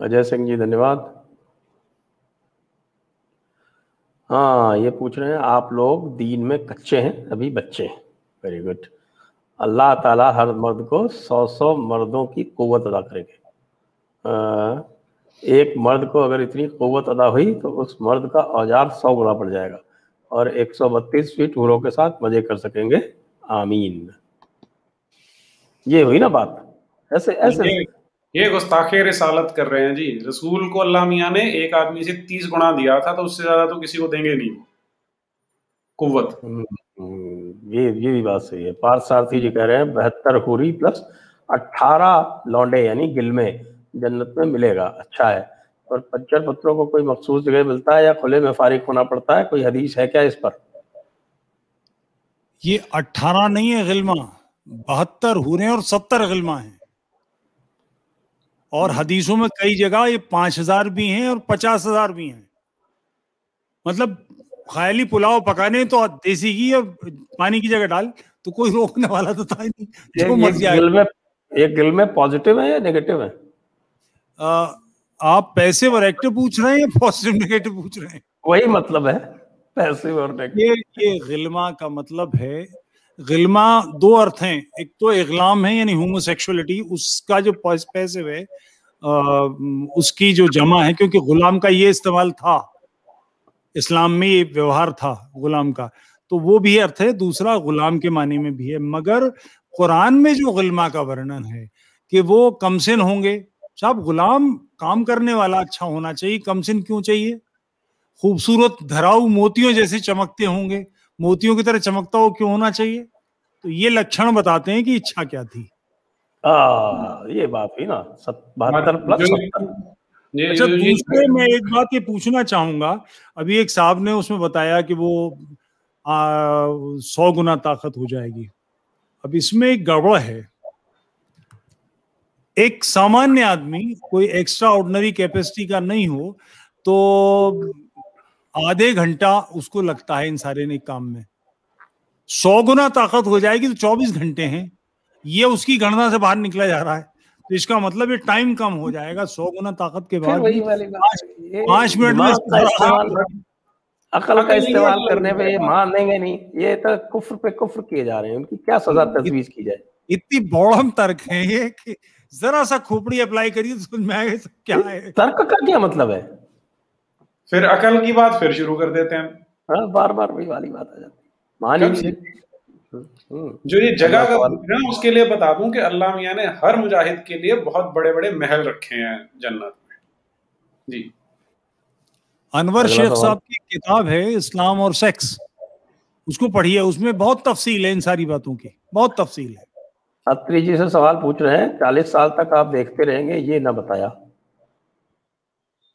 अजय सिंह जी धन्यवाद। हाँ, ये पूछ रहे हैं आप लोग दीन में कच्चे हैं, अभी बच्चे हैं। Very good. अल्लाह ताला हर मर्द को 100 मर्दों की कुव्वत अदा करेंगे। एक मर्द को अगर इतनी कुव्वत अदा हुई तो उस मर्द का औजार 100 गुना बढ़ जाएगा और 132 फीट हूरों के साथ मजे कर सकेंगे। आमीन। ये हुई ना बात। ऐसे ऐसे ये गुस्ताखे रिसालत कर रहे हैं जी। रसूल को अल्लाह मियाँ ने एक आदमी से 30 गुना दिया था, तो उससे ज्यादा तो किसी को देंगे नहीं कुव्वत। ये भी बात सही है। पार्थ सारथी जी कह रहे हैं 72 हूरी प्लस 18 लौंडे यानी गिलमे जन्नत में मिलेगा। अच्छा है। और पंचर पत्रों को कोई मखसूस जगह मिलता है या खुले में फारिग होना पड़ता है? कोई हदीस है क्या इस पर? ये 18 नहीं है गिलमा, 72 हूरें और 70 गिलमा हैं। और हदीसों में कई जगह ये 5000 भी हैं और 50,000 भी हैं। मतलब ख्याली पुलाव पकाने तो देसी घी और पानी की जगह डाल, तो कोई रोकने वाला तो था ही नहीं, जो मर्जी आए। एक गिल में पॉजिटिव है या नेगेटिव है? आप पैसे और एक्टिव पूछ रहे हैं या पॉजिटिव नेगेटिव पूछ रहे हैं? वही मतलब है, पैसिव और नेगेटिव। ये गिलमा का मतलब है, गिलमा दो अर्थ हैं। एक तो इगलाम है यानी होमोसेक्सुअलिटी, उसका जो पैसिव है उसकी जो जमा है, क्योंकि गुलाम का ये इस्तेमाल था, इस्लाम में ये व्यवहार था गुलाम का, तो वो भी अर्थ है। दूसरा गुलाम के माने में भी है। मगर कुरान में जो गिलमा का वर्णन है कि वो कमसिन होंगे, साहब गुलाम काम करने वाला अच्छा होना चाहिए, कमसिन क्यों चाहिए? खूबसूरत धराऊ मोतियों जैसे चमकते होंगे, मोतियों की तरह चमकता हो क्यों होना चाहिए? तो ये लक्षण बताते हैं कि इच्छा क्या थी। ये बात हुई ना, 72 प्लस 70। अच्छा, दूसरे मैं एक बात ये पूछना चाहूंगा, अभी एक साहब ने उसमें बताया कि वो 100 गुना ताकत हो जाएगी। अब इसमें एक गड़बड़ है। एक सामान्य आदमी कोई एक्स्ट्रा ऑर्डिनरी कैपेसिटी का नहीं हो तो आधे घंटा उसको लगता है इन सारे ने काम में। 100 गुना ताकत हो जाएगी तो 24 घंटे हैं। ये उसकी गणना से बाहर निकला जा रहा है, तो इसका मतलब ये टाइम कम हो जाएगा। 100 गुना ताकत के बाद भी 5 मिनट में अकल का इस्तेमाल करने पे मानेंगे नहीं। ये तो कुफ्र पे कुफ्र किए जा रहे हैं। उनकी क्या सजा तजवीज की जाए? इतनी बौड़म तर्क है ये कि जरा सा खोपड़ी अप्लाई करिए तो समझ में आएगा क्या है। तर्क का क्या मतलब है? फिर अकल की बात फिर शुरू कर देते हैं। हाँ, बार बार वही वाली बात आ जाती है। मान ही नहीं। जो ये जगह का ना, उसके लिए बता दूं कि अल्लाह मियां ने हर मुजाहिद के लिए बहुत बड़े बड़े महल रखे हैं जन्नत में जी। अनवर शेख साहब की किताब है इस्लाम और सेक्स, उसको पढ़िए, उसमें बहुत तफसील है इन सारी बातों की, बहुत तफसील है। अत्री जी से सवाल पूछ रहे हैं 40 साल तक आप देखते रहेंगे, ये ना बताया।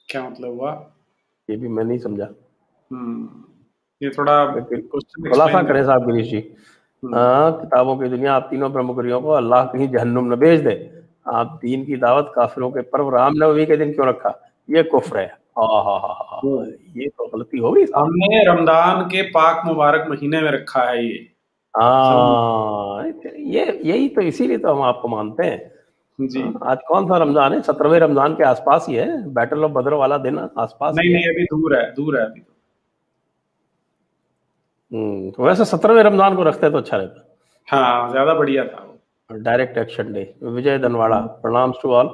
क्या मतलब हुआ? ये भी मैं नहीं समझा। ये थोड़ा खुलासा करें साहब गिरीश जी। किताबों की दुनिया आप तीनों ब्रह्मकुरियों को अल्लाह कहीं जहन्नुम न भेज दे। आप दीन की दावत काफिरों के पर्व रामनवमी के दिन क्यों रखा? ये कुफ्र है। ये तो गलती हो गई। हमने रमजान के पाक मुबारक महीने में रखा है ये। यही तो, इसीलिए तो हम आपको मानते हैं जी। आज कौन सा रमजान है? 17वें रमजान के आसपास ही है। बैटल ऑफ बद्र वाला दिन आसपास नहीं नहीं, अभी दूर है अभी तो। तो वैसे 17वें रमजान को रखते तो अच्छा रहता। हाँ, ज्यादा बढ़िया था वो। Direct action day. Vijay Dhanwada, प्रणाम्स to all.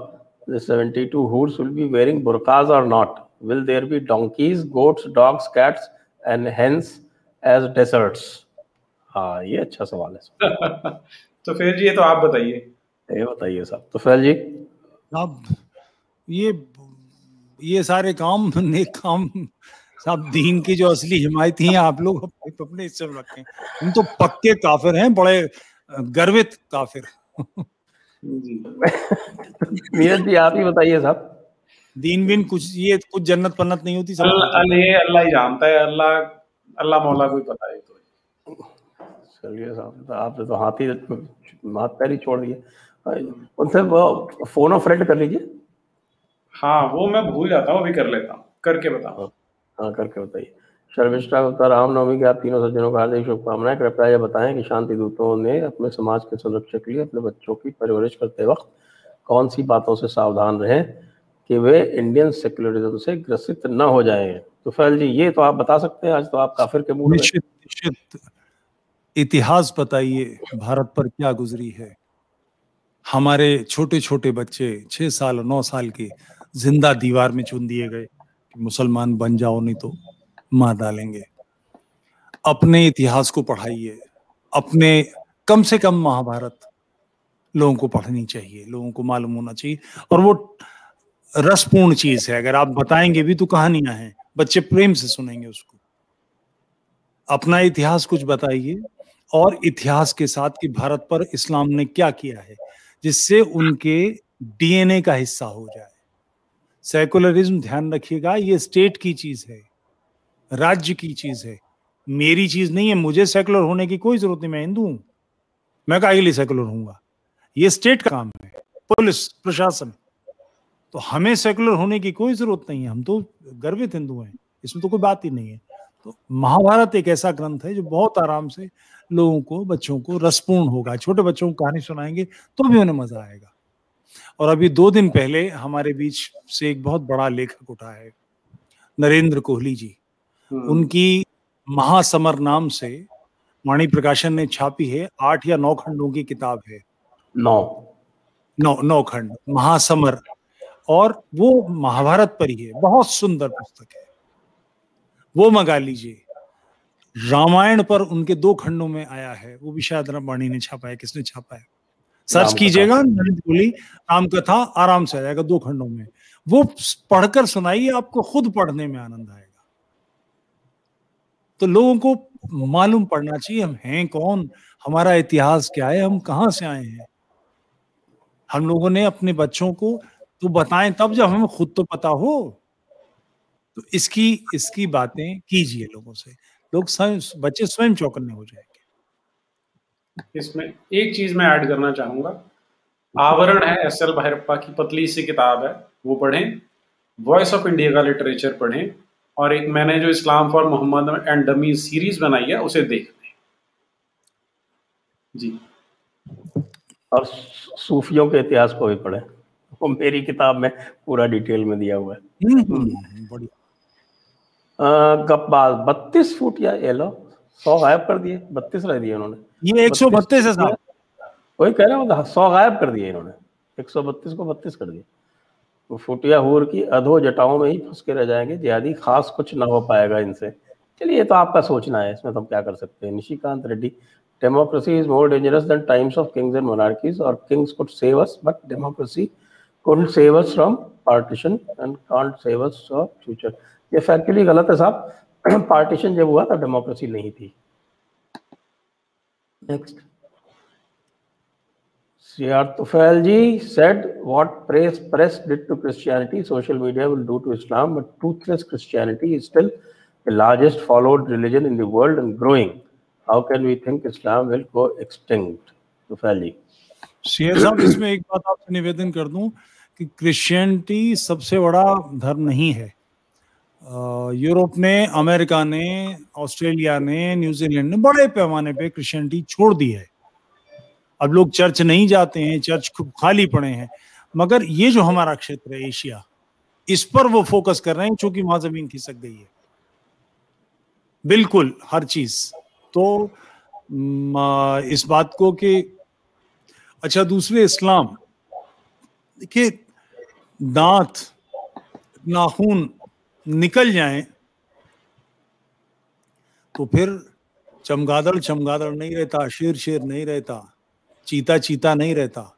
The 72 hoods will be wearing burqas or not? Will there be donkeys, goats, dogs, cats and hens as desserts? हाँ, ये अच्छा सवाल है। तो फिर जी ये तो आप बताइए। ये बताइए साहब। तो फैल जी साहब ये सारे काम नेक काम साहब दीन की जो असली हिमायती हैं आप लोग अपने हिस्से में रखें। हम तो पक्के काफिर हैं, बड़े गर्वित काफिर। नीरज जी आप ही बताइए साहब। दीन बिन कुछ जन्नत पन्नत नहीं होती। अल्लाह ही जानता है। अल्लाह मौला को ही पता है। तो चलिए साहब, आपने तो हाथ पैर ही छोड़ दिए। उनसे वो फोन ऑफ फ्रेंड कर लीजिए। हाँ, वो मैं भूल जाता हूँ, अभी कर लेता हूँ, करके बताओ। हाँ, करके बताइए। शर्मिष्ठा गुप्ता, रामनवमी की आप तीनों सज्जनों को हार्दिक शुभकामनाएं। कृपया यह बताएं कि शांति दूतों ने अपने समाज के संरक्षण के लिए अपने बच्चों की परवरिश करते वक्त कौन सी बातों से सावधान रहें कि वे इंडियन सेक्युलरिज्म से ग्रसित न हो जाएं। तुफैल जी, ये तो आप बता सकते हैं, आज तो आप काफिर के मूड में। निश्चित इतिहास बताइए भारत पर क्या गुजरी है। हमारे छोटे छोटे बच्चे 6 साल 9 साल के जिंदा दीवार में चुन दिए गए कि मुसलमान बन जाओ नहीं तो मार डालेंगे। अपने इतिहास को पढ़ाइए, अपने कम से कम महाभारत लोगों को पढ़नी चाहिए, लोगों को मालूम होना चाहिए। और वो रसपूर्ण चीज है, अगर आप बताएंगे भी तो कहानियां हैं, बच्चे प्रेम से सुनेंगे उसको। अपना इतिहास कुछ बताइए, और इतिहास के साथ कि भारत पर इस्लाम ने क्या किया है, जिससे उनके डीएनए का हिस्सा हो जाए। सेकुलरिज्म, ध्यान रखिएगा, ये स्टेट की चीज है, राज्य की चीज है, मेरी चीज नहीं है। मुझे सेकुलर होने की कोई जरूरत नहीं, मैं हिंदू हूं, मैं काहे के लिए सेकुलर होऊंगा? ये स्टेट का काम है, पुलिस प्रशासन। तो हमें सेकुलर होने की कोई जरूरत नहीं है, हम तो गर्वित हिंदू हैं, इसमें तो कोई बात ही नहीं है। तो महाभारत एक ऐसा ग्रंथ है जो बहुत आराम से लोगों को, बच्चों को रसपूर्ण होगा। छोटे बच्चों को कहानी सुनाएंगे तो भी उन्हें मजा आएगा। और अभी 2 दिन पहले हमारे बीच से एक बहुत बड़ा लेखक उठा है, नरेंद्र कोहली जी। उनकी महासमर नाम से वाणी प्रकाशन ने छापी है, 8 या 9 खंडों की किताब है। 9 खंड, महासमर, और वो महाभारत पर ही है। बहुत सुंदर पुस्तक है, वो मंगा लीजिए। रामायण पर उनके 2 खंडों में आया है, वो भी शायद वाणी ने छापा है, किसने छापा है सर्च कीजिएगा, नरेंद्र कोहली राम कथा, आराम से आ जाएगा 2 खंडों में। वो पढ़कर सुनाइए, आपको खुद पढ़ने में आनंद आएगा। तो लोगों को मालूम पड़ना चाहिए हम हैं कौन, हमारा इतिहास क्या है, हम कहां से आए हैं। हम लोगों ने अपने बच्चों को तो बताएं तब, जब हमें खुद तो पता हो। तो इसकी बातें कीजिए लोगों से, लोग स्वयं, बच्चे स्वयं चौकन्ने हो जाएंगे। इसमें एक चीज मैं ऐड करना चाहूंगा, आवरण है, एस एल भैरप्पा की पतली सी किताब है, वो पढ़ें। वॉइस ऑफ इंडिया का लिटरेचर पढ़ें, और एक मैंने जो Islam for Mohammed and dummy series बनाई है उसे देख लें जी। और सूफियों के इतिहास को भी पढ़ें, वो मेरी किताब में पूरा डिटेल में दिया हुआ है। बढ़िया। गप्पाल 32 फुट या ये लो 100 गायब कर दिए, 32 रह दिए उन्होंने। ये 132 है साहब, वही कह रहे हो, 100 गायब कर दिए इन्होंने, 132 को 32 कर दिए। वो फुटिया हूर की अधो जटाओं में ही फंस के रह जाएंगे, जिहादी खास कुछ ना हो पाएगा इनसे। चलिए, ये तो आपका सोचना है, इसमें तो हम क्या कर सकते हैं। Nishikant Reddy, democracy is more dangerous than times of kings and monarchies, और kings could save us but democracy couldn't save us from partition and can't save us from future। ये फैक्चुअली गलत है साहब। पार्टीशन जब हुआ तब डेमोक्रेसी नहीं थी। Next, Sr. Tufail ji said what press did to Christianity, social media will do to Islam, but truthless Christianity is still the largest followed religion in the world and growing. How can we think Islam will go extinct? Tufail ji। शेर साहब, इसमें एक बात आपसे निवेदन कर दूं कि क्रिश्चियनिटी सबसे बड़ा धर्म नहीं है। यूरोप ने, अमेरिका ने, ऑस्ट्रेलिया ने, न्यूजीलैंड ने बड़े पैमाने पे क्रिश्चियनिटी छोड़ दी है। अब लोग चर्च नहीं जाते हैं, चर्च खूब खाली पड़े हैं। मगर ये जो हमारा क्षेत्र है एशिया, इस पर वो फोकस कर रहे हैं, क्योंकि वहां जमीन खिसक गई है बिल्कुल हर चीज। तो इस बात को कि अच्छा, दूसरे इस्लाम, देखिए, दांत नाखून निकल जाएं तो फिर चमगादड़ चमगादड़ नहीं रहता, शेर शेर नहीं रहता, चीता चीता नहीं रहता।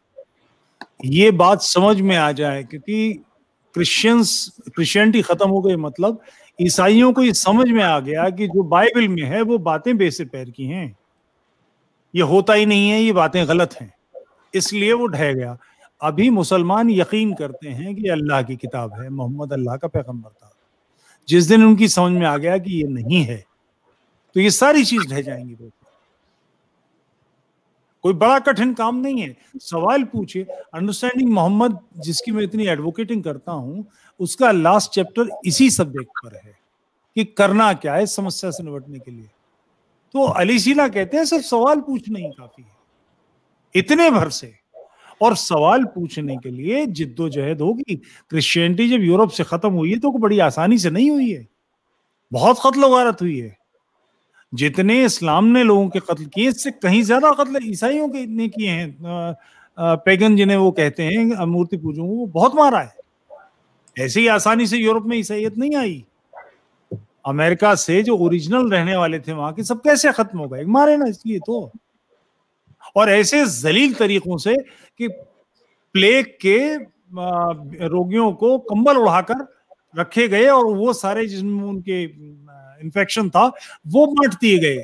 ये बात समझ में आ जाए, क्योंकि क्रिश्चियनिटी खत्म हो गई, मतलब ईसाइयों को ये समझ में आ गया कि जो बाइबल में है वो बातें बेसिर पैर की हैं, ये होता ही नहीं है, ये बातें गलत हैं, इसलिए वो ढह गया। अभी मुसलमान यकीन करते हैं कि अल्लाह की किताब है, मोहम्मद अल्लाह का पैगंबर था। जिस दिन उनकी समझ में आ गया कि ये नहीं है, तो ये सारी चीज ढह जाएंगी। कोई बड़ा कठिन काम नहीं है, सवाल पूछिए। अंडरस्टैंडिंग मोहम्मद, जिसकी मैं इतनी एडवोकेटिंग करता हूं, उसका लास्ट चैप्टर इसी सब्जेक्ट पर है कि करना क्या है इस समस्या से निपटने के लिए। तो अली सीना कहते हैं सिर्फ सवाल पूछना ही काफी है, इतने भर से। और सवाल पूछने के लिए जिद्दोजहद होगी। क्रिश्चियनिटी जब यूरोप से खत्म हुई है तो बड़ी आसानी से नहीं हुई है, बहुत कत्ल वारत हुई है। जितने इस्लाम ने लोगों के कत्ल किए, इससे कहीं ज्यादा कत्ल ईसाइयों के इतने किए हैं। पेगन जिन्हें वो कहते हैं, मूर्ति पूजों, वो बहुत मारा है। ऐसे ही आसानी से यूरोप में ईसाइयत नहीं आई। अमेरिका से जो ओरिजिनल रहने वाले थे वहां के, सब कैसे खत्म हो गए? मारे ना इसलिए तो। और ऐसे जलील तरीकों से कि प्लेग के रोगियों को कंबल उड़ाकर रखे गए और वो सारे जिसमें उनके इन्फेक्शन था वो बांट दिए गए।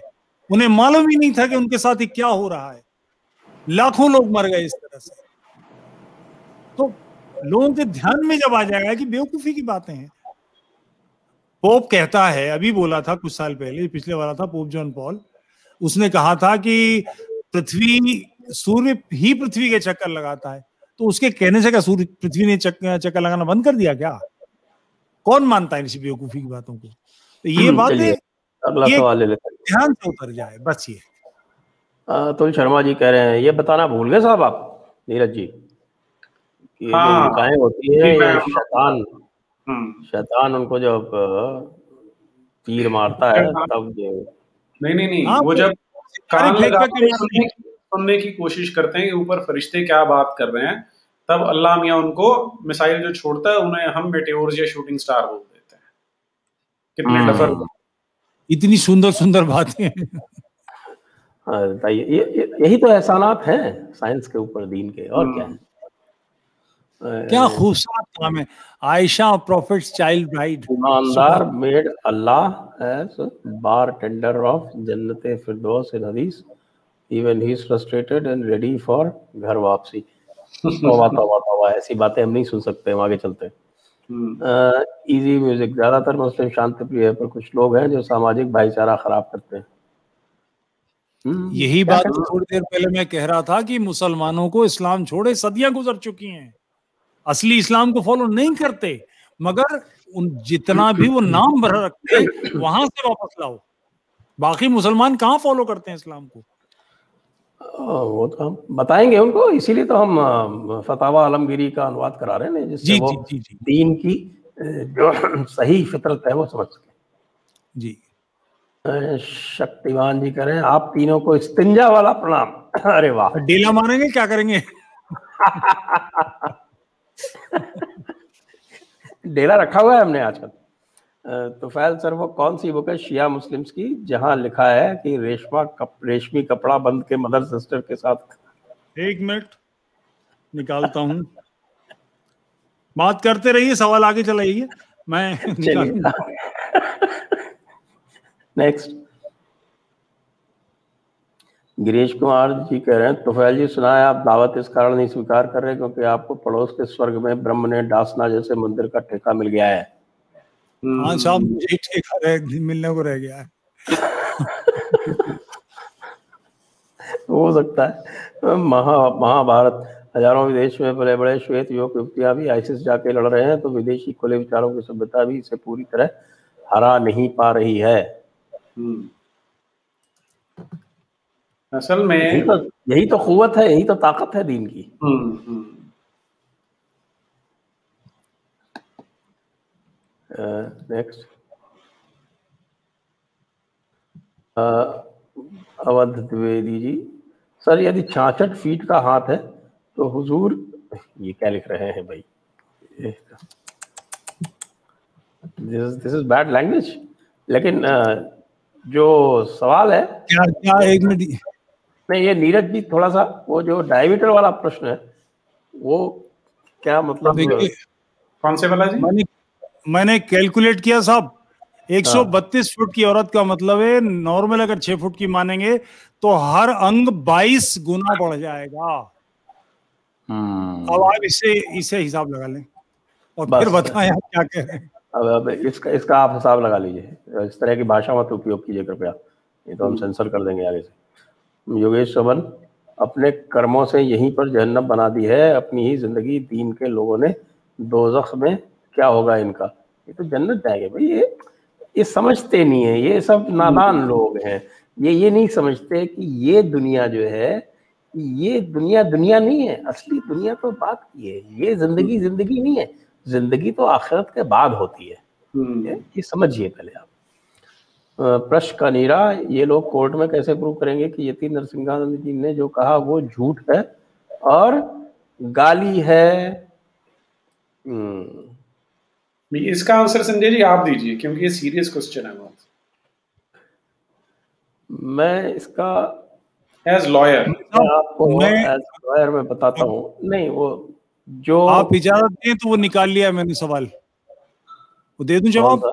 उन्हें मालूम ही नहीं था कि उनके साथ क्या हो रहा है। लाखों लोग मर गए इस तरह से। तो लोगों के ध्यान में जब आ जाएगा कि बेवकूफी की बातें हैं। पोप कहता है, अभी बोला था कुछ साल पहले, पिछले वाला था पोप जॉन पॉल, उसने कहा था कि सूर्य ही पृथ्वी के चक्कर लगाता है। तो उसके कहने से क्या सूर्य पृथ्वी ने चक्कर लगाना बंद कर दिया क्या? कौन मानता है इसी बेवकूफी की बातों को? तो ये बातें अगला सवाल ले लेते हैं, ध्यान से उतर जाए बस। ये अतुल शर्मा जी कह रहे हैं, ये बताना भूल गए साहब आप नीरज जी कि जो निकाहें होती है ये शैतान उनको जब तीर मारता है तब नहीं वो जब कान लगा सुनने की कोशिश करते हैं कि ऊपर फरिश्ते क्या बात कर रहे हैं, तब अल्लाह मियां उनको मिसाइल जो छोड़ता है उन्हें हम मेटेओर्स या शूटिंग स्टार बोल देते हैं। कितने डफर, इतनी सुंदर सुंदर बातें। यही तो एहसानात हैं साइंस के ऊपर दीन के, और क्या है। क्या खूबसूरत काम है। आयशा प्रॉफिट्स चाइल्ड ब्राइड, ईमानदार made Allah as bartender of जन्नते फिरदौस इन हदीस, even he is frustrated and ready for Ghar Wapsi. तौबा तौबा तौबा, ऐसी बातें हम नहीं सुन सकते। हम आगे चलते हैं। इजी म्यूजिक, ज्यादातर मुस्लिम शांति प्रिय है, पर कुछ लोग हैं जो सामाजिक भाईचारा खराब करते हैं। यही बात थोड़ी देर पहले मैं कह रहा था कि मुसलमानों को इस्लाम छोड़े सदियां गुजर चुकी हैं, असली इस्लाम को फॉलो नहीं करते, मगर उन जितना भी वो नाम भर रखते हैं वहां से वापस लाओ। बाकी मुसलमान कहाँ फॉलो करते हैं इस्लाम को? वो तो हम बताएंगे उनको, इसीलिए तो हम फतावा आलमगीरी का अनुवाद करा रहे हैं, जिससे वो दीन की जो सही फितरत है वो समझ सके। जी। शक्तिमान जी करें, आप तीनों को इस्तिंजा वाला प्रणाम। अरे वाह, डेला मारेंगे क्या करेंगे? डेला रखा हुआ है हमने आजकल। तो फैल सर, वो कौन सी बुक है शिया मुस्लिम्स की जहां लिखा है कि रेशमी कपड़ा बंद के मदर सिस्टर के साथ? एक मिनट निकालता हूं, बात करते रहिए, सवाल आगे चलाइए, मैं निकालूंगा। नेक्स्ट, गिरीश कुमार जी कह रहे हैं, तुफैल जी सुना है आप दावत इस कारण नहीं स्वीकार कर रहे क्योंकि आपको पड़ोस के स्वर्ग में ब्रह्म ने डासना जैसे मंदिर का ठेका मिल गया है। हाँ साहब, मुझे ठेका मिलने को रह गया है। हो सकता है। महाभारत, हजारों विदेश में बड़े बड़े श्वेत युवक युवतियां भी आईसिस जाके लड़ रहे हैं, तो विदेशी खुले विचारों की सभ्यता भी इसे पूरी तरह हरा नहीं पा रही है। असल में यही तो कुव्वत है, यही तो ताकत है दीन की। नेक्स्ट, अवध द्विवेदी जी, सर यदि 66 फीट का हाथ है तो हुजूर, ये क्या लिख रहे हैं भाई, दिस इज बैड लैंग्वेज। लेकिन जो सवाल है क्या एक मिनट नहीं, ये नीरज जी थोड़ा सा वो जो डायमीटर वाला प्रश्न है वो क्या मतलब, कौन से वाला जी? मैंने कैलकुलेट किया साहब, 132 फुट की औरत का मतलब है, नॉर्मल अगर 6 फुट की मानेंगे तो हर अंग 22 गुना बढ़ जाएगा। अब आप इसे हिसाब लगा लें और फिर बताएं आप क्या कह रहे हैं। अब इसका आप हिसाब लगा लीजिए, इस तरह की भाषा मत उपयोग कीजिए कृपया, ये तो हम सेंसर कर देंगे आगे से। योगेश शोभन, अपने कर्मों से यहीं पर जहन्नम बना दी है अपनी ही जिंदगी, दीन के लोगों ने दोज़ख में क्या होगा इनका, ये तो जन्नत जाएंगे भाई। ये समझते नहीं है, ये सब नादान लोग हैं, ये नहीं समझते कि ये दुनिया जो है ये दुनिया दुनिया नहीं है, असली दुनिया तो बात की है, ये जिंदगी जिंदगी नहीं है, जिंदगी तो आखिरत के बाद होती है। ये समझिए पहले आप। प्रश्न का नीरा, ये लोग कोर्ट में कैसे प्रूव करेंगे कि यति नरसिंहानंद जी ने जो कहा वो झूठ है और गाली है? इसका आंसर संजय जी आप दीजिए, क्योंकि ये सीरियस क्वेश्चन है बहुत। मैं इसका एज लॉयर आपको एज लॉयर मैं बताता हूँ। नहीं, वो जो आप इजाजत दें तो वो निकाल लिया मैंने सवाल, वो दे दूं जवाब?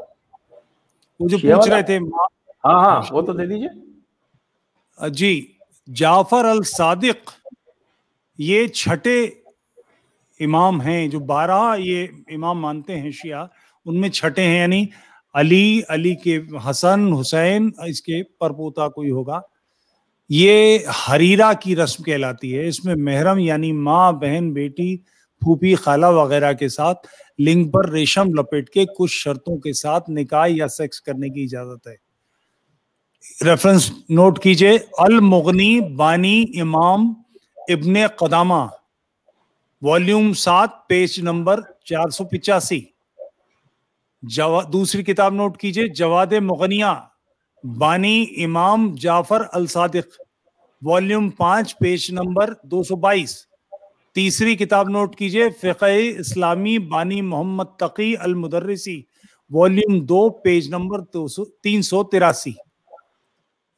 वो जो पूछ रहे थे। हाँ हाँ, वो तो दे दीजिए जी। जाफर अल सादिक ये छठे इमाम हैं, जो 12 ये इमाम मानते हैं शिया, उनमें छठे हैं, यानी अली के हसन हुसैन इसके परपोता कोई होगा। ये हरीरा की रस्म कहलाती है। इसमें महरम यानी माँ, बहन, बेटी, फूफी, खाला वगैरह के साथ लिंग पर रेशम लपेट के कुछ शर्तों के साथ निकाह या सेक्स करने की इजाजत है। रेफरेंस नोट कीजिए, अल मुगनी बानी इमाम इब्ने कदामा, वॉल्यूम 7, पेज नंबर 485। दूसरी किताब नोट कीजिए, जवाद मुगनिया बानी इमाम जाफर अल सादिक, वॉल्यूम 5, पेज नंबर 222। तीसरी किताब नोट कीजिए, फ़िक़्ह इस्लामी बानी मोहम्मद तकी अल मुदर्रिसी, वॉल्यूम 2, पेज नंबर 383।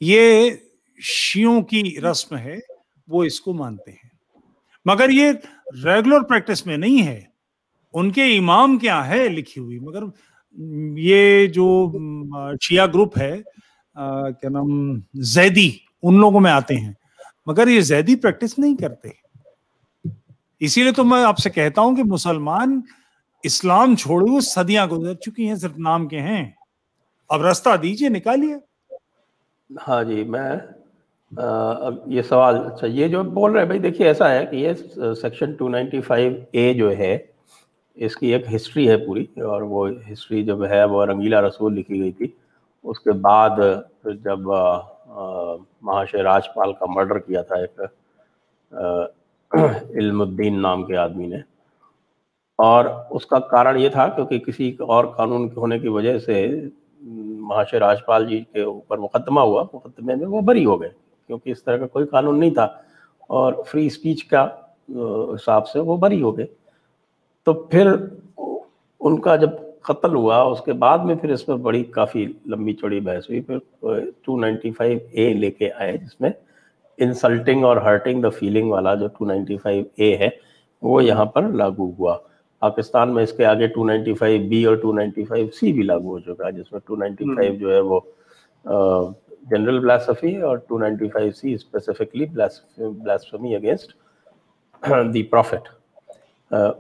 ये शियों की रस्म है, वो इसको मानते हैं, मगर ये रेगुलर प्रैक्टिस में नहीं है। उनके इमाम क्या है लिखी हुई, मगर ये जो शिया ग्रुप है, क्या नाम, जैदी, उन लोगों में आते हैं, मगर ये जैदी प्रैक्टिस नहीं करते। इसीलिए तो मैं आपसे कहता हूं कि मुसलमान इस्लाम छोड़े हुए सदियां गुजर चुकी हैं, सिर्फ नाम के हैं। अब रास्ता दीजिए, निकालिए। हाँ जी, मैं अब ये सवाल, अच्छा ये जो बोल रहे हैं भाई, देखिए ऐसा है कि ये सेक्शन 295A जो है, इसकी एक हिस्ट्री है पूरी, और वो हिस्ट्री जब है वो रंगीला रसूल लिखी गई थी। उसके बाद जब महाशय राजपाल का मर्डर किया था एक इल्मुद्दीन नाम के आदमी ने, और उसका कारण ये था क्योंकि किसी और कानून होने की वजह से महाशय राजपाल जी के ऊपर मुकदमा हुआ, मुकदमे में वो बरी हो गए क्योंकि इस तरह का कोई कानून नहीं था और फ्री स्पीच का हिसाब से वो बरी हो गए। तो फिर उनका जब कत्ल हुआ उसके बाद में फिर इस पर बड़ी काफ़ी लंबी चौड़ी बहस हुई। फिर 295A लेके आए, जिसमें इंसल्टिंग और हर्टिंग द फीलिंग वाला जो 295A है वो यहाँ पर लागू हुआ। पाकिस्तान में इसके आगे 295B और 295C भी लागू हो चुका है, जिसमें 295 जो है वो जनरल ब्लास्फेमी और 295C specifically blasphemy against the profit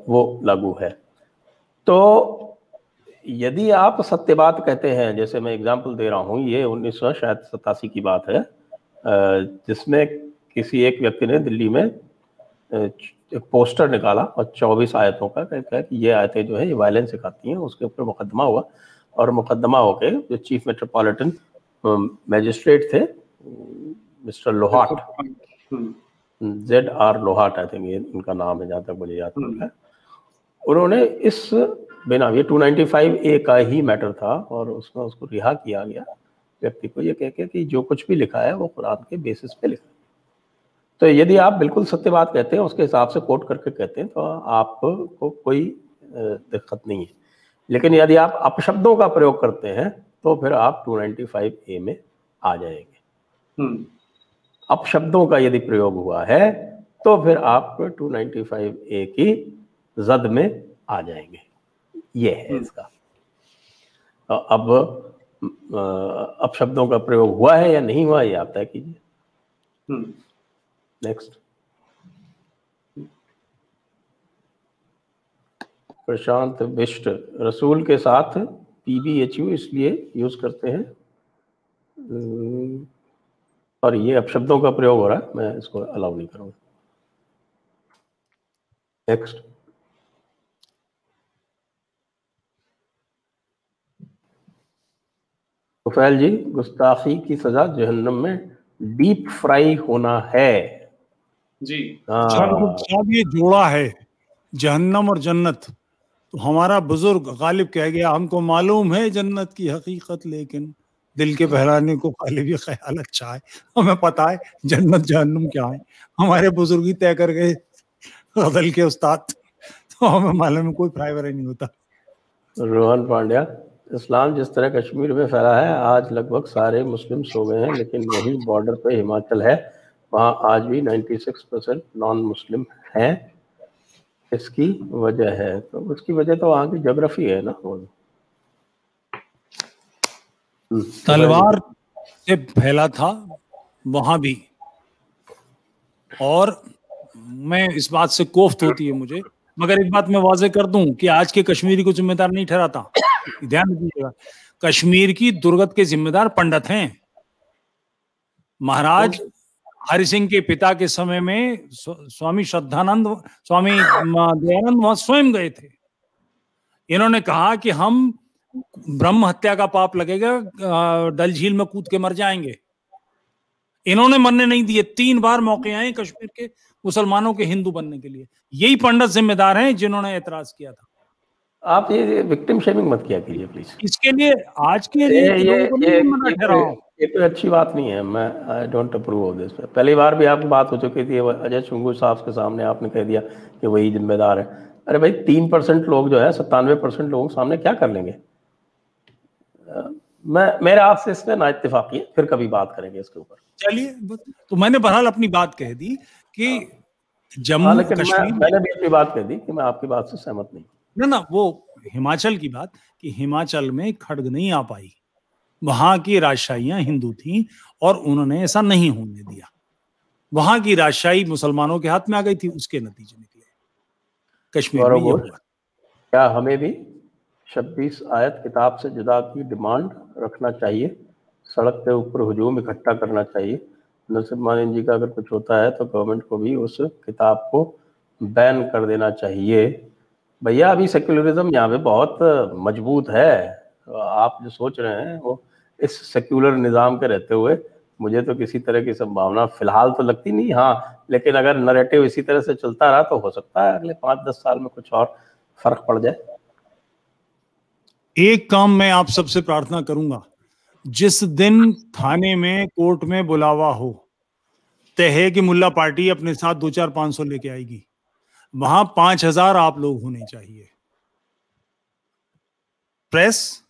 वो लागू है। तो यदि आप सत्य बात कहते हैं, जैसे मैं एग्जांपल दे रहा हूँ, ये 1987 की बात है, जिसमें किसी एक व्यक्ति ने दिल्ली में एक पोस्टर निकाला और 24 आयतों का कहता कि ये आयतें जो है ये वायलेंस सिखाती हैं। उसके ऊपर मुकदमा हुआ और मुकदमा होके जो चीफ मेट्रोपॉलिटन मैजिस्ट्रेट थे मिस्टर लोहाट, ZR लोहाट, आई थिंक ये उनका नाम है जहाँ तक मुझे याद है, उन्होंने इस बिना, ये 295A का ही मैटर था और उसमें उसको रिहा किया गया व्यक्ति को, ये कह के कि जो कुछ भी लिखा है वो कुरान के बेसिस पे लिखा है। तो यदि आप बिल्कुल सत्य बात कहते हैं, उसके हिसाब से कोट करके कहते हैं, तो आपको कोई दिक्कत नहीं है। लेकिन यदि आप अपशब्दों का प्रयोग करते हैं तो फिर आप 295A में आ जाएंगे। अपशब्दों का यदि प्रयोग हुआ है तो फिर आप 295A की जद में आ जाएंगे। ये है इसका। अब अपशब्दों का प्रयोग हुआ है या नहीं हुआ, ये आप तय कीजिए। नेक्स्ट, प्रशांत बिष्ट, रसूल के साथ PBHU इसलिए यूज करते हैं, और ये अपशब्दों का प्रयोग हो रहा है, मैं इसको अलाउ नहीं करूंगा। नेक्स्ट, तुफैल जी, गुस्ताखी की सजा जहन्नम में डीप फ्राई होना है। जी। जब ये जोड़ा है जहन्नम और जन्नत, तो हमारा बुजुर्ग गालिब कह गया, हमको मालूम है जन्नत की हकीकत, लेकिन दिल के बहलाने को गालिब ये ख्याल अच्छा है, हमें पता है जन्नत जहन्नुम क्या है। हमारे बुजुर्ग ही तय कर गए गजल के उस्ताद, तो हमें मालूम है, कोई प्राइवर नहीं होता। रोहन पांड्या, इस्लाम जिस तरह कश्मीर में फैला है, आज लगभग सारे मुस्लिम सो गए हैं, लेकिन वही बॉर्डर पे हिमाचल है, वहाँ आज भी 96% नॉन मुस्लिम हैं। इसकी वजह है, तो उसकी वजह तो वहाँ की ज्योग्राफी है ना। तलवार से फैला था वहां भी, और मैं इस बात से कोफ्त होती है मुझे, मगर एक बात मैं वाजे कर दूं कि आज के कश्मीरी को जिम्मेदार नहीं ठहराता, ध्यान दीजिएगा। कश्मीर की दुर्गत के जिम्मेदार पंडित हैं। महाराज हरि सिंह के पिता के समय में स्वामी श्रद्धानंद, स्वामी दयानंद वहां स्वयं गए थे। इन्होंने कहा कि हम ब्रह्म हत्या का पाप लगेगा, डल झील में कूद के मर जाएंगे। इन्होंने मरने नहीं दिए। 3 बार मौके आए कश्मीर के मुसलमानों के हिंदू बनने के लिए। यही पंडित जिम्मेदार हैं जिन्होंने एतराज किया था। आप ये विक्टिम शेमिंग मत किया कीजिए प्लीज। इसके लिए आज के ये तो अच्छी बात नहीं है। मैं I don't approve of this. पहली बार भी आपकी बात हो चुकी थी अजय शुंगू साहब के सामने, आपने कह दिया कि वही जिम्मेदार है। अरे भाई 3% लोग जो है 97% लोगों के सामने क्या कर लेंगे? मेरे आपसे इसमें ना इत्तेफाकी है, फिर कभी बात करेंगे इसके ऊपर। चलिए, तो मैंने बहरहाल अपनी बात कह दी कि जम्मू कश्मीर, मैंने भी अपनी बात कह दी कि मैं आपकी बात से सहमत नहीं। ना वो हिमाचल की बात कि हिमाचल में खड़ग नहीं आ पाई, वहां की राजशाहियां हिंदू थी और उन्होंने ऐसा नहीं होने दिया। वहां की राजशाही मुसलमानों के हाथ में आ गई थी, उसके नतीजे निकले कश्मीर में ये हुआ। क्या हमें भी 26 आयत किताब से जुदा की डिमांड रखना चाहिए? सड़क के ऊपर हुजूम इकट्ठा करना चाहिए? नसीब मानिन जी का अगर कुछ होता है तो गवर्नमेंट को भी उस किताब को बैन कर देना चाहिए। भैया अभी सेक्युलरिज्म यहाँ पे बहुत मजबूत है। आप जो सोच रहे हैं वो इस सेक्युलर निज़ाम के रहते हुए मुझे तो किसी तरह की संभावना फिलहाल तो लगती नहीं। हाँ, लेकिन अगर नैरेटिव इसी तरह से चलता रहा तो हो सकता है अगले 5-10 साल में कुछ और फर्क पड़ जाए। एक काम मैं आप सबसे प्रार्थना करूंगा, जिस दिन थाने में कोर्ट में बुलावा हो, तय है कि मुल्ला पार्टी अपने साथ 2-4-500 लेके आएगी, वहां 5000 आप लोग होने चाहिए। प्रेस,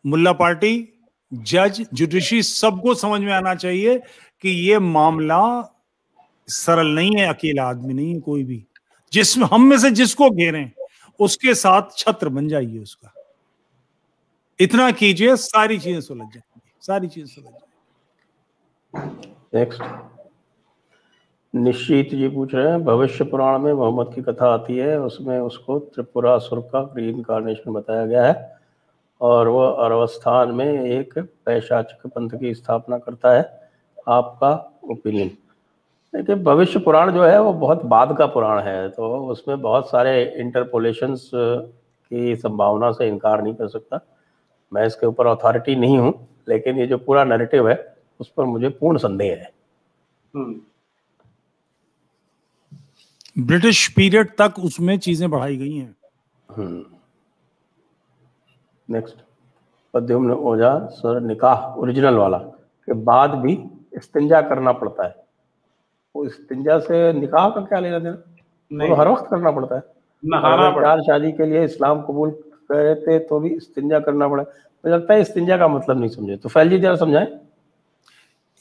मुल्ला पार्टी, जज, जुडिशरी, सबको समझ में आना चाहिए कि ये मामला सरल नहीं है, अकेला आदमी नहीं है कोई भी। जिसमें हम में से जिसको घेरें उसके साथ छत्र बन जाइए उसका। इतना कीजिए, सारी चीजें सुलझ जाएंगी, सारी चीजें सुलझ जाएंगी। नेक्स्ट निश्चित जी पूछ रहे हैं, भविष्य पुराण में मोहम्मद की कथा आती है, उसमें उसको त्रिपुरासुर का रीइंकार्नेशन बताया गया है और वह अरवस्थान में एक पैशाचिक पंथ की स्थापना करता है। आपका ओपिनियन? देखिए, भविष्य पुराण जो है वो बहुत बाद का पुराण है, तो उसमें बहुत सारे इंटरपोलेशंस की संभावना से इनकार नहीं कर सकता। मैं इसके ऊपर अथॉरिटी नहीं हूँ, लेकिन ये जो पूरा नैरेटिव है उस पर मुझे पूर्ण संदेह है। ब्रिटिश पीरियड तक उसमें चीजें बढ़ाई गई हैं। नेक्स्ट, प्रद्युम्न ओझा सर, निकाह ओरिजिनल वाला के बाद भी इस्तिंजा करना पड़ता है, वो इस्तिंजा से निकाह का क्या लेना देना? वो हर वक्त करना पड़ता है। चार शादी के लिए इस्लाम कबूल करे थे तो भी इस्तिंजा करना पड़ा। मुझे लगता है इस्तिंजा का मतलब नहीं समझे, तो फैल जी जरा समझाएं।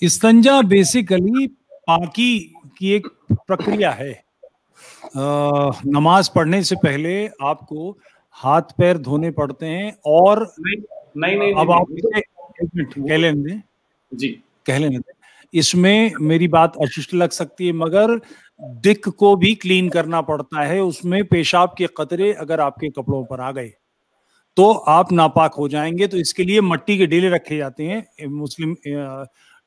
इस्तिंजा बेसिकली पाकी की एक प्रक्रिया है। नमाज पढ़ने से पहले आपको हाथ पैर धोने पड़ते हैं और नहीं अब आप एक मिनट कह लेने जी, कह लेने दें। इसमें मेरी बात अशिष्ट लग सकती है, मगर डिक को भी क्लीन करना पड़ता है। उसमें पेशाब के कतरे अगर आपके कपड़ों पर आ गए तो आप नापाक हो जाएंगे। तो इसके लिए मिट्टी के डेले रखे जाते हैं मुस्लिम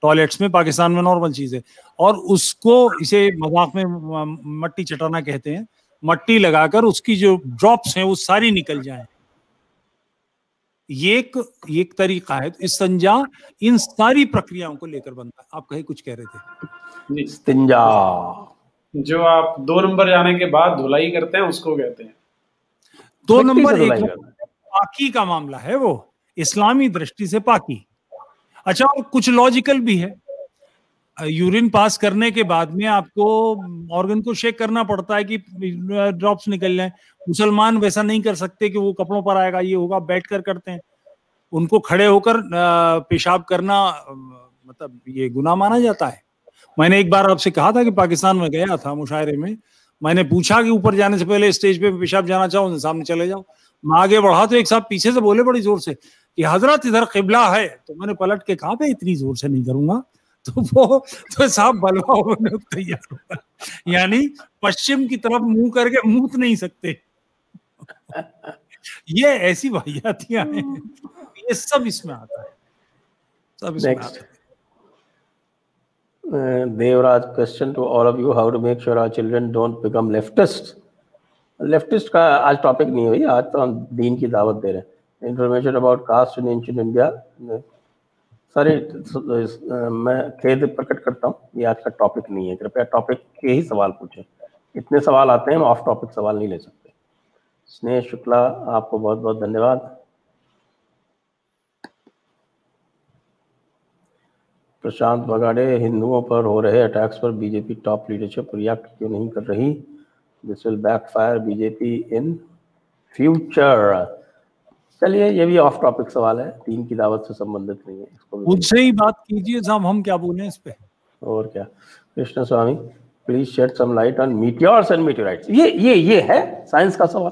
टॉयलेट्स में, पाकिस्तान में नॉर्मल चीज है, और उसको इसे मजाक में मट्टी चटाना कहते हैं। मट्टी लगाकर उसकी जो ड्रॉप्स हैं वो सारी निकल जाएं। ये एक तरीका है। तो इस्तिंजा इन सारी प्रक्रियाओं को लेकर बनता है। आप कहीं कुछ कह रहे थे? इस्तिंजा जो आप 2 नंबर जाने के बाद धुलाई करते हैं उसको कहते हैं। 2 नंबर एक पाकी का मामला है, वो इस्लामी दृष्टि से पाकी। अच्छा, और कुछ लॉजिकल भी है। यूरिन पास करने के बाद में आपको ऑर्गन को शेक करना पड़ता है कि ड्रॉप्स निकल जाए। मुसलमान वैसा नहीं कर सकते कि वो कपड़ों पर आएगा, ये होगा, बैठ कर करते हैं। उनको खड़े होकर पेशाब करना मतलब ये गुनाह माना जाता है। मैंने एक बार आपसे कहा था कि पाकिस्तान में गया था मुशायरे में, मैंने पूछा कि ऊपर जाने से पहले स्टेज पे पेशाब जाना चाहो, सामने चले जाओ। मैं आगे बढ़ा तो एक साहब पीछे से बोले बड़ी जोर से कि हजरत इधर किबला है। तो मैंने पलट के कहा मैं इतनी जोर से नहीं करूंगा। तो साहब बलवा होने तैयार हुआ, यानी पश्चिम की तरफ मुंह करके मूत नहीं सकते। ये ऐसी वाहियातियां हैं, ये सब इसमें आता है, सब इसमें आता है। Devraj, question to all of you, how to make sure our children don't become leftist? Leftist का आज टॉपिक नहीं हुई, आज तो हम दीन की दावत दे रहे हैं। Information about cast in ancient India. सारे मैं खेद प्रकट करता हूँ, ये आज का टॉपिक नहीं है। कृपया टॉपिक के ही सवाल पूछें। इतने सवाल आते हैं, हम ऑफ टॉपिक सवाल नहीं ले सकते। स्नेह शुक्ला, आपको बहुत बहुत धन्यवाद। प्रशांत बगाड़े, हिंदुओं पर हो रहे अटैक्स पर बीजेपी टॉप लीडरशिप रिएक्ट क्यों नहीं कर रही? This will backfire BJP in future. चलिए, ये भी ऑफ टॉपिक सवाल है, दीन की दावत से संबंधित नहीं है। इसको मुझसे ही बात कीजिए साहब, हम क्या बोलें इस पे। और क्या। Krishna Swamy, please shed some light on meteors and meteorites. ये है साइंस का सवाल।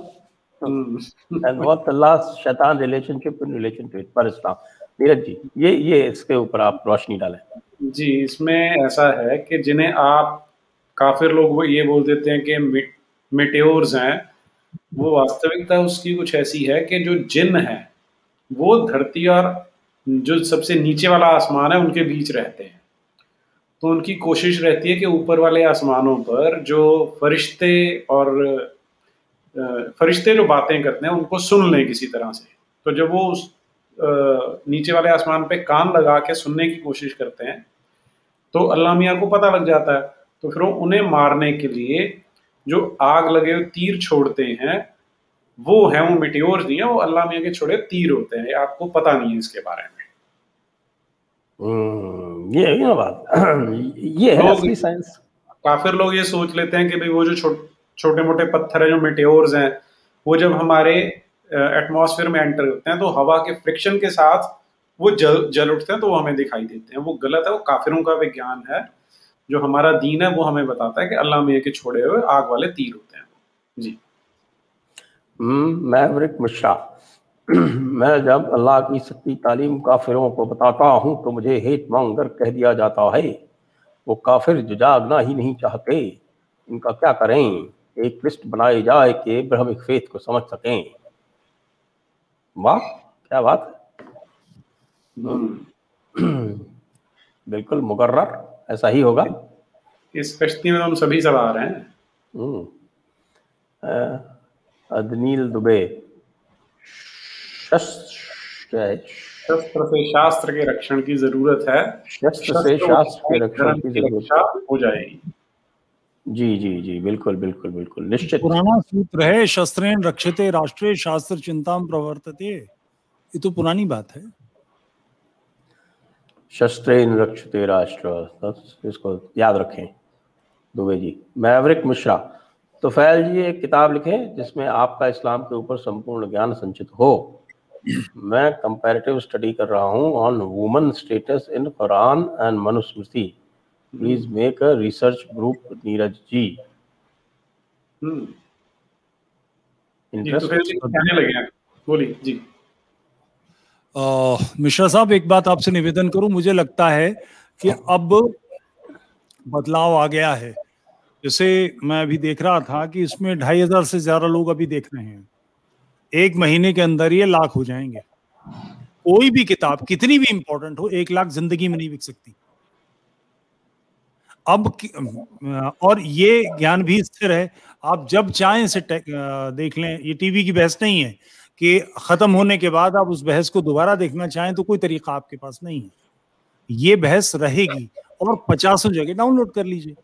And what the last shaitan relationship in relation to it पर इस्लाम। नीरज जी, ये इसके ऊपर आप रोशनी डालें। जी, इसमें ऐसा है कि जिन्हें आप काफिर लोग वो ये बोल देते हैं कि मेटेओर्स हैं, वो वास्तविकता उसकी कुछ ऐसी है कि जो जिन है वो धरती और जो सबसे नीचे वाला आसमान है उनके बीच रहते हैं। तो उनकी कोशिश रहती है कि ऊपर वाले आसमानों पर जो फरिश्ते जो बातें करते हैं उनको सुन लें किसी तरह से। तो जब वो उस नीचे वाले आसमान पे कान लगा के सुनने की कोशिश करते हैं तो अल्लाह मियाँ को पता लग जाता है। तो फिर उन्हें मारने के लिए जो आग लगे हुए तीर छोड़ते हैं वो है, वो मेटियोर्स नहीं है, वो अल्लाह मियाँ के छोड़े तीर होते हैं। आपको पता नहीं है इसके बारे में। ये है ना बात। ये है असली साइंस। काफिर लोग ये सोच लेते हैं कि भाई वो जो छोटे मोटे पत्थर है जो मेटियोर्स हैं, वो जब हमारे एटमॉस्फेयर में एंटर करते हैं तो हवा के फ्रिक्शन के साथ वो जल उठते हैं, तो वो हमें दिखाई देते हैं। वो गलत है, वो काफिरों का विज्ञान है। जो हमारा दीन है वो हमें बताता है कि अल्लाह मियाँ के छोड़े हुए आग वाले तीर होते हैं। जी। मैवरिक मिश्रा, मैं जब अल्लाह की सच्ची तालीम काफिरों को बताता हूँ तो मुझे हेट मॉन्गर कह दिया जाता है। वो काफिर जो जागना ही नहीं चाहते, इनका क्या करें? एक लिस्ट बनाई जाए कि ब्रह्मिक फेथ को समझ सकें। वाह, क्या बात है। बिल्कुल मुकर्रर, ऐसा ही होगा। इस कश्ती में हम सभी सवार हैं। अदनील दुबे, शस्त्र से शास्त्र के रक्षण की जरूरत है। शस्त्र से शास्त्र के रक्षण की जरूरत हो जाएगी। जी जी जी, बिल्कुल बिल्कुल बिल्कुल, निश्चित। पुराना सूत्र है, शस्त्रेण रक्षते राष्ट्रे शास्त्र चिंताम प्रवर्तते। ये तो पुरानी बात है। शस्त्रेण रक्षते राष्ट्र, इसको याद रखें दुबे जी। मैवरिक मिश्रा, तो फैल जी एक किताब लिखें जिसमें आपका इस्लाम के ऊपर संपूर्ण ज्ञान संचित हो। मैं कंपैरेटिव स्टडी कर रहा हूँ on woman status in Quran and Manusmriti. Please make a research group, Neeraj ji. कहने लगे हैं, बोलिए जी। मिश्रा साहब, एक बात आपसे निवेदन करूं, मुझे लगता है कि अब बदलाव आ गया है। जैसे मैं अभी देख रहा था कि इसमें 2500 से ज्यादा लोग अभी देख रहे हैं। 1 महीने के अंदर ये लाख हो जाएंगे। कोई भी किताब कितनी भी इंपॉर्टेंट हो, 1 लाख जिंदगी में नहीं बिक सकती अब। और ये ज्ञान भी स्थिर है, आप जब चाहें इसे देख लें। ये टीवी की बहस नहीं है कि खत्म होने के बाद आप उस बहस को दोबारा देखना चाहें तो कोई तरीका आपके पास नहीं है। ये बहस रहेगी और 50 जगह डाउनलोड कर लीजिए।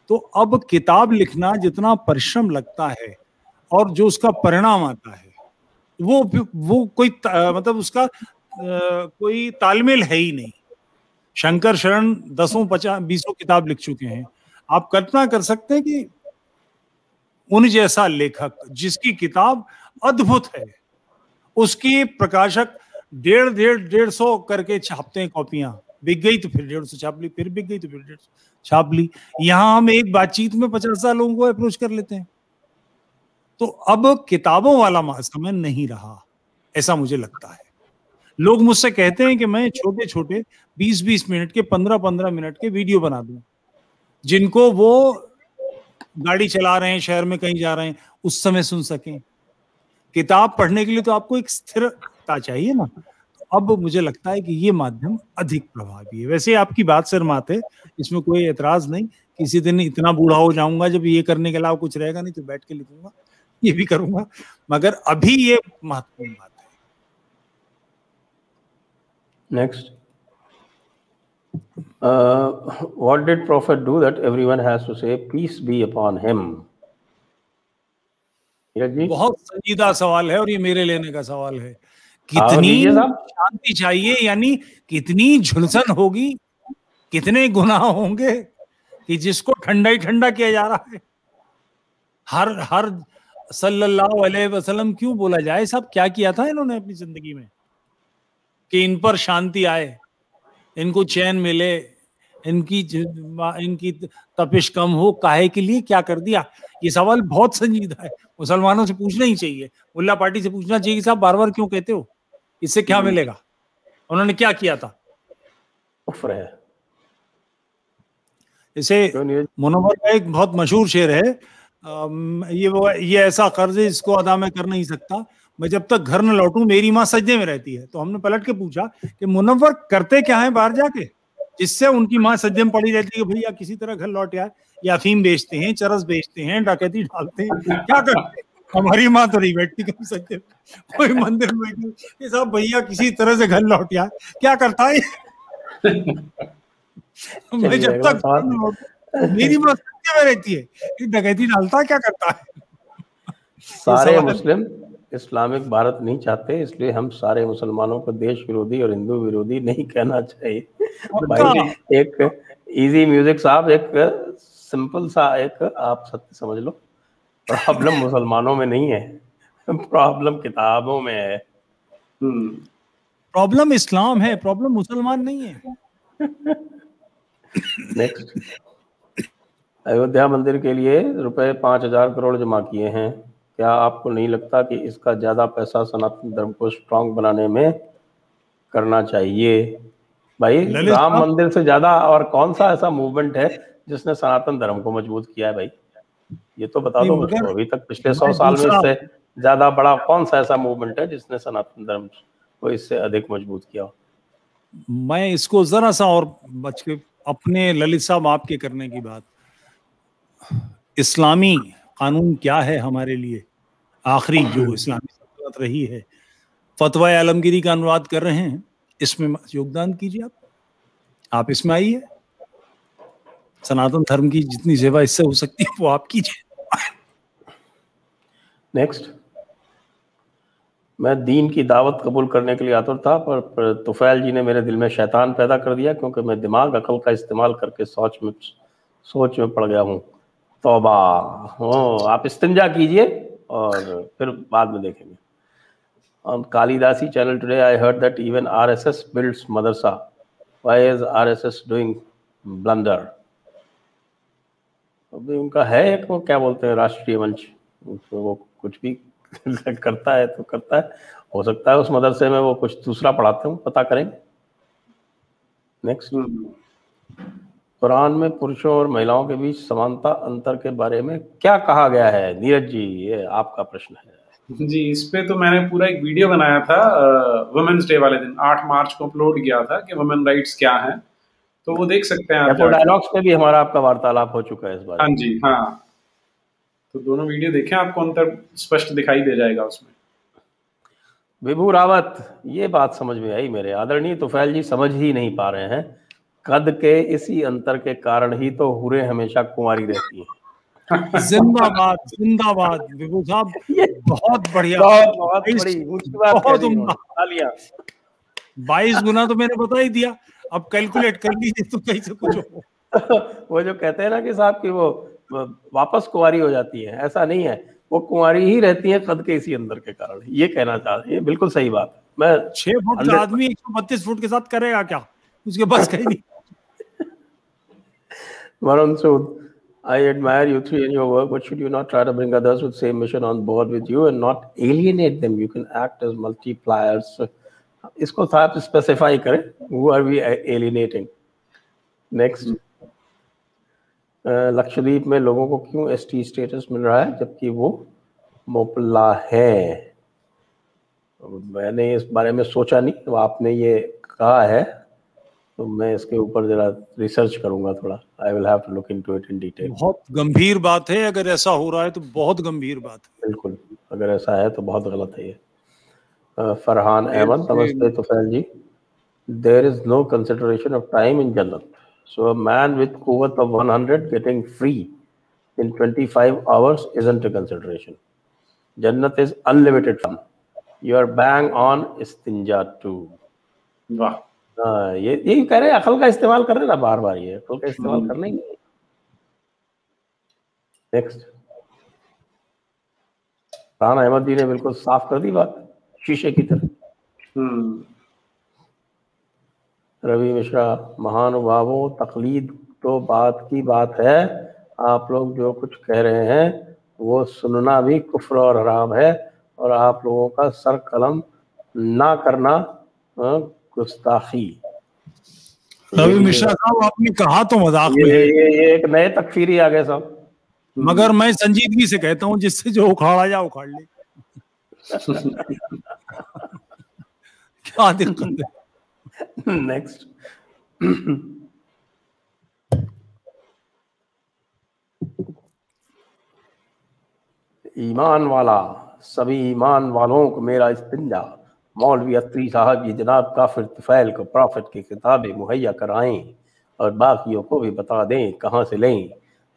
तो अब किताब लिखना जितना परिश्रम लगता है और जो उसका परिणाम आता है वो कोई मतलब उसका कोई तालमेल है ही नहीं। शंकर शरण 10-20 किताब लिख चुके हैं। आप कल्पना कर सकते हैं कि उन जैसा लेखक जिसकी किताब अद्भुत है, उसकी प्रकाशक 150 करके छापते हैं कॉपियां, बिक गई तो फिर 150 छाप ली, फिर बिक गई तो फिर 150 छाप ली। यहां हम एक बातचीत में 50 लोगों को अप्रोच कर लेते हैं। तो अब किताबों वाला समय नहीं रहा, ऐसा मुझे लगता है। लोग मुझसे कहते हैं कि मैं छोटे छोटे 20-20 मिनट के 15-15 मिनट के वीडियो बना दूं, जिनको वो गाड़ी चला रहे हैं, शहर में कहीं जा रहे हैं, उस समय सुन सकें। किताब पढ़ने के लिए तो आपको एक स्थिरता चाहिए ना। तो अब मुझे लगता है कि ये माध्यम अधिक प्रभावी है। वैसे आपकी बात सिरमात है, इसमें कोई एतराज नहीं। किसी दिन इतना बूढ़ा हो जाऊंगा जब ये करने के अलावा कुछ रहेगा नहीं तो बैठ के लिखूंगा, ये भी करूंगा, मगर अभी ये महत्वपूर्ण बात है। Next, what did Prophet do that everyone has to say peace be upon him? बहुत संजीदा सवाल है और ये मेरे लेने का सवाल है। कितनी शांति चाहिए, यानी कितनी झुलसन होगी, कितने गुनाह होंगे कि जिसको ठंडा ही ठंडा किया जा रहा है। हर सल्लल्लाहु अलैहि वसल्लम क्यों बोला जाए? सब क्या किया था इन्होंने अपनी जिंदगी में कि इन पर शांति आए, इनको चैन मिले, इनकी तपिश कम हो, काहे के लिए क्या कर दिया? ये सवाल बहुत संजीदा है, मुसलमानों से पूछना ही चाहिए, मुल्ला पार्टी से पूछना चाहिए कि साहब बार बार क्यों कहते हो, इससे क्या मिलेगा, उन्होंने क्या किया था? जैसे मुनव्वर का एक बहुत मशहूर शेर है, ये ऐसा कर्ज है जिसको अदा मैं कर नहीं सकता, मैं जब तक घर न लौटूं मेरी माँ सजदे में रहती है। तो हमने पलट के पूछा कि मुनव्वर करते क्या है बाहर जाके जिससे उनकी माँ सजदे में पड़ी रहती है? भैया किसी तरह घर लौट आए, या अफीम बेचते हैं, चरस बेचते हैं, डकैती डालते हैं, क्या करते हैं? हमारी माँ तो नहीं बैठती कभी सजदे में, कोई मंदिर में बैठी, सब भैया किसी तरह से घर लौट आए, क्या करता है? मैं जब तक मेरी माँ सजदे में रहती है, डकैती डालता है, क्या करता है? सारे मुस्लिम इस्लामिक भारत नहीं चाहते, इसलिए हम सारे मुसलमानों को देश विरोधी और हिंदू विरोधी नहीं कहना चाहिए। भाई एक इजी म्यूजिक साहब, एक सिंपल सा एक आप सत्य समझ लो, प्रॉब्लम मुसलमानों में नहीं है, प्रॉब्लम किताबों में है। प्रॉब्लम इस्लाम है, प्रॉब्लम मुसलमान नहीं है। नेक्स्ट, अयोध्या मंदिर के लिए रुपए 5,000 करोड़ जमा किए हैं, क्या आपको नहीं लगता कि इसका ज्यादा पैसा सनातन धर्म को स्ट्रांग बनाने में करना चाहिए? भाई राम मंदिर से ज्यादा और कौन सा ऐसा मूवमेंट है जिसने सनातन धर्म को मजबूत किया है? भाई ये तो बता दो मुझको, अभी तक पिछले 100 साल में इससे ज्यादा बड़ा कौन सा ऐसा मूवमेंट है जिसने सनातन धर्म को इससे अधिक मजबूत किया? मैं इसको जरा सा और बच के अपने ललित साहब आपके करने की बात, इस्लामी कानून क्या है हमारे लिए, आखिरी जो इस्लामी सल्तनत रही है, फतवा आलमगीरी का अनुवाद कर रहे हैं, इसमें योगदान कीजिए आप इसमें आइए, सनातन धर्म की जितनी सेवा इससे हो सकती है वो आप कीजिए। नेक्स्ट, मैं दीन की दावत कबूल करने के लिए आतुर था, पर तुफैल जी ने मेरे दिल में शैतान पैदा कर दिया, क्योंकि मैं दिमाग अकल का इस्तेमाल करके सोच में पड़ गया हूँ। तौबा हो, आप इस्तिंजा कीजिए और फिर बाद में देखेंगे। On Kalidasi channel today, I heard that even RSS builds madrasa. Why is RSS doing blunder? अभी उनका है एक, वो क्या बोलते हैं, राष्ट्रीय मंच, वो कुछ भी करता है तो करता है, हो सकता है उस मदरसे में वो कुछ दूसरा पढ़ाते हूँ, पता करेंगे। नेक्स्ट, कुरान में पुरुषों और महिलाओं के बीच समानता अंतर के बारे में क्या कहा गया है? नीरज जी, ये आपका प्रश्न है। जी, इस पे तो मैंने पूरा एक वीडियो बनाया था वुमेन्स डे वाले दिन, 8 मार्च को अपलोड किया था कि वुमेन राइट्स क्या हैं, तो वो देख सकते हैं आप। डायलॉग्स में भी हमारा आपका वार्तालाप हो चुका है इस बार। हाँ जी, हाँ, तो दोनों वीडियो देखें, आपको अंतर स्पष्ट दिखाई दे जाएगा उसमें। विभू रावत, ये बात समझ में आई मेरे आदरणीय तुफैल जी, समझ ही नहीं पा रहे हैं। कद के इसी अंतर के कारण ही तो हुरें हमेशा कुंवारी रहती हैं। जिंदाबाद जिंदाबाद विभू साहब, बहुत बढ़िया, बहुत बड़ी ऊंची बात बहुत कह दी उम्दा। तालियां। 22 गुना तो मैंने बता ही दिया, अब कैलकुलेट कर लीजिए तो कैसे कुछ हो। वो जो कहते हैं ना कि साहब की वो वापस कुंवारी हो जाती है, ऐसा नहीं है, वो कुंवारी ही रहती है कद के इसी अंदर के कारण, ये कहना चाह रहे हैं। बिल्कुल सही बात है। मैं 6 फुट का आदमी 132 फुट के साथ करेगा क्या, उसके पास कहीं नहीं। Varun Sood, I admire you three in your work, but should you not try to bring others with same mission on board with you and not alienate them? You can act as multipliers. इसको साहब specify करें, who are we alienating? Next, Lakshadweep में लोगों को क्यों ST status मिल रहा है जबकि वो मोपला है? मैंने इस बारे में सोचा नहीं, तो आपने ये कहा है तो मैं इसके ऊपर जरा रिसर्च करूंगा थोड़ा। I will have to look into it in detail. बहुत गंभीर बात है, अगर ऐसा हो रहा है तो बहुत गंभीर बात है। बिल्कुल, अगर ऐसा है तो बहुत गलत है ये। फरहान अहमद, नमस्ते Tufail ji. There is no consideration of time in jannat, so a man with quwwat of 100 getting free in 25 hours isn't a consideration. Jannat is unlimited fun. You are bang on istinja too. वाह, ये कह रहे हैं अकल का इस्तेमाल कर रहे ना बार बार, ये अकल का इस्तेमाल करना ही नहीं। नेक्स्ट, फरहान अहमद जी ने बिल्कुल साफ कर दी बात, शीशे की तरह। रवि मिश्रा, महानुभावों, तकलीद तो बात की बात है, आप लोग जो कुछ कह रहे हैं वो सुनना भी कुफ्र और हराम है, और आप लोगों का सर कलम ना करना गुस्ताखी। रवि मिश्रा साहब, आपने कहा तो मजाक में है। ये एक नए तकफीरी आ गए साहब। मगर मैं संजीदगी से कहता हूँ, जिससे जो उखाड़ा जा उखाड़ ले। क्या दिक्कत है। नेक्स्ट, ईमान वाला, सभी ईमान वालों को मेरा इस्तिंजा, मौलवी अत्री साहब ये जनाब काफिर तुफैल को प्रॉफिट की किताबें मुहैया कराएं और बाकियों को भी बता दें कहाँ से लें।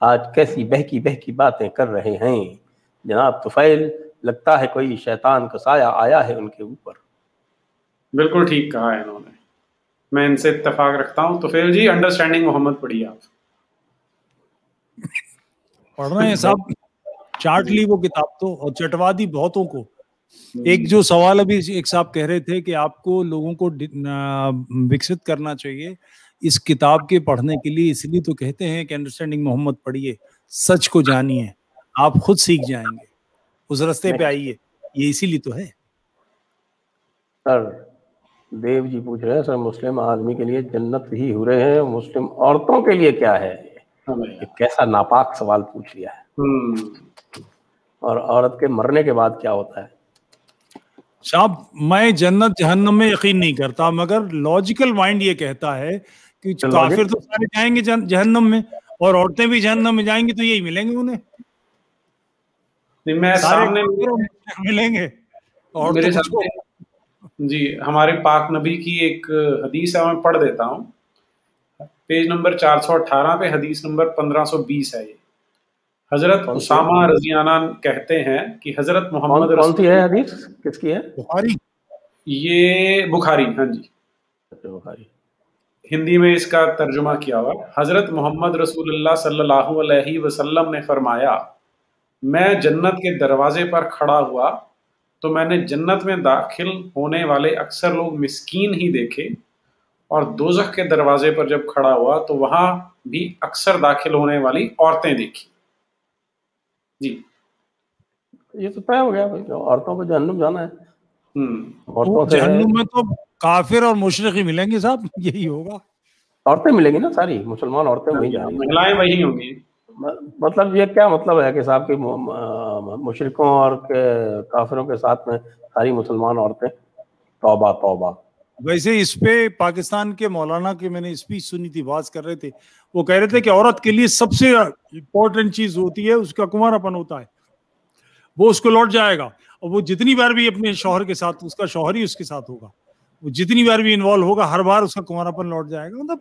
आज कैसी बहकी बहकी बातें कर रहे हैं जनाब तुफैल, लगता है कोई शैतान का साया आया है उनके ऊपर। बिल्कुल ठीक कहा है इन्होंने, मैं इनसे इत्तेफाक रखता हूँ। तुफैल जी, अंडरस्टैंडिंग मोहम्मद पढ़िए आप। पढ़ रहे हैं साहब, चाट ली वो किताब तो, और चटवा दी बहुतों को। एक जो सवाल अभी एक साहब कह रहे थे कि आपको लोगों को विकसित करना चाहिए इस किताब के पढ़ने के लिए, इसलिए तो कहते हैं कि अंडरस्टैंडिंग मोहम्मद पढ़िए, सच को जानिए, आप खुद सीख जाएंगे, उस रास्ते पे आइए, ये इसीलिए तो है। सर देव जी पूछ रहे हैं, सर मुस्लिम आदमी के लिए जन्नत ही हो रहे हैं, मुस्लिम औरतों के लिए क्या है? ये कैसा नापाक सवाल पूछ लिया है। और औरत के मरने के बाद क्या होता है? साहब, मैं जन्नत जहन्नम में यकीन नहीं करता, मगर लॉजिकल माइंड ये कहता है कि काफिर तो सारे जाएंगे जहन्नम में, और औरतें भी जहन्नम में जाएंगी, तो यही मिलेंगे उन्हें। मैं सामने मिलेंगे और मेरे सामने जी हमारे पाक नबी की एक हदीस है, मैं पढ़ देता हूँ। पेज नंबर 418 पे हदीस नंबर 1520 है। ये हजरत उसामा रज़ियाना कहते हैं कि हजरत मोहम्मद, कौन सी है हदीस, किसकी है? बुखारी। ये बुखारी, हाँ जी, बुखारी। हिंदी में इसका तर्जुमा किया हुआ। हजरत मोहम्मद रसूलुल्लाह सल्लल्लाहु अलैहि वसल्लम ने फरमाया, मैं जन्नत के दरवाजे पर खड़ा हुआ तो मैंने जन्नत में दाखिल होने वाले अक्सर लोग मिस्कीन ही देखे, और दोज़ख के दरवाजे पर जब खड़ा हुआ तो वहां भी अक्सर दाखिल होने वाली औरतें देखी। जी, ये तो तय हो गया भाई, औरतों को जहन्नुम जाना है। औरतों से जहन्नुम में तो काफिर और मुशरिक ही मिलेंगे साहब, यही होगा। औरतें मिलेंगी ना, सारी मुसलमान औरतें वहीं जाएंगी, महिलाएं वही होंगी। मतलब ये क्या मतलब है कि साहब की मुशरिकों और काफिरों के साथ में सारी मुसलमान औरतें? तौबा तौबा। वैसे इस पे पाकिस्तान के मौलाना के मैंने स्पीच सुनी थी, बात कर रहे थे, वो कह रहे थे कि औरत के लिए सबसे इम्पोर्टेंट चीज होती है उसका कुंवारापन होता है, वो उसको लौट जाएगा। और वो जितनी बार भी अपने शौहर के साथ, उसका शौहर ही उसके साथ होगा, वो जितनी बार भी इन्वॉल्व होगा हर बार उसका कुंवारापन लौट जाएगा। मतलब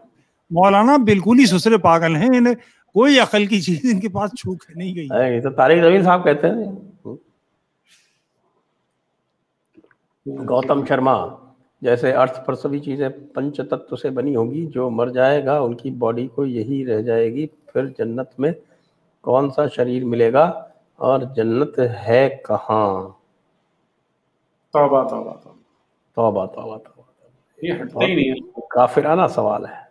मौलाना बिल्कुल ही सुसरे पागल हैं, इन्हें कोई अकल की चीज इनके पास छूक नहीं गई। ये तो तारिक जमील साहब कहते हैं। गौतम शर्मा, जैसे अर्थ पर सभी चीजें पंच तत्व से बनी होगी, जो मर जाएगा उनकी बॉडी को यही रह जाएगी, फिर जन्नत में कौन सा शरीर मिलेगा और जन्नत है कहाँ? तौबा तौबा तौबा तौबा तौबा तौबा, ये हटता ही नहीं है, काफिराना सवाल है।